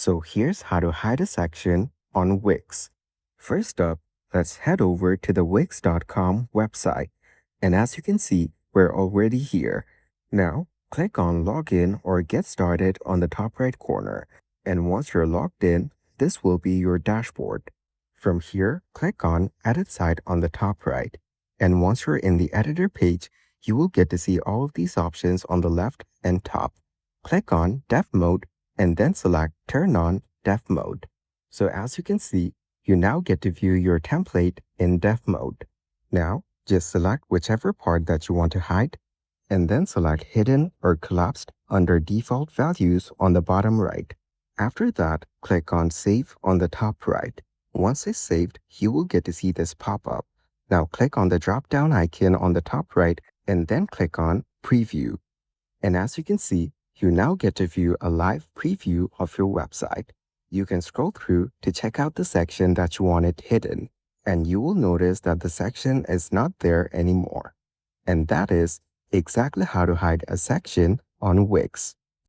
So here's how to hide a section on Wix. First up, let's head over to the wix.com website. And as you can see, we're already here. Now, click on Login or Get Started on the top right corner. And once you're logged in, this will be your dashboard. From here, click on Edit Site on the top right. And once you're in the editor page, you will get to see all of these options on the left and top. Click on Dev Mode and then select Turn on Dev Mode. So as you can see, you now get to view your template in Dev Mode. Now, just select whichever part that you want to hide, and then select Hidden or Collapsed under Default Values on the bottom right. After that, click on Save on the top right. Once it's saved, you will get to see this pop up. Now click on the drop-down icon on the top right and then click on Preview. And as you can see, you now get to view a live preview of your website. You can scroll through to check out the section that you wanted hidden, and you will notice that the section is not there anymore. And that is exactly how to hide a section on Wix.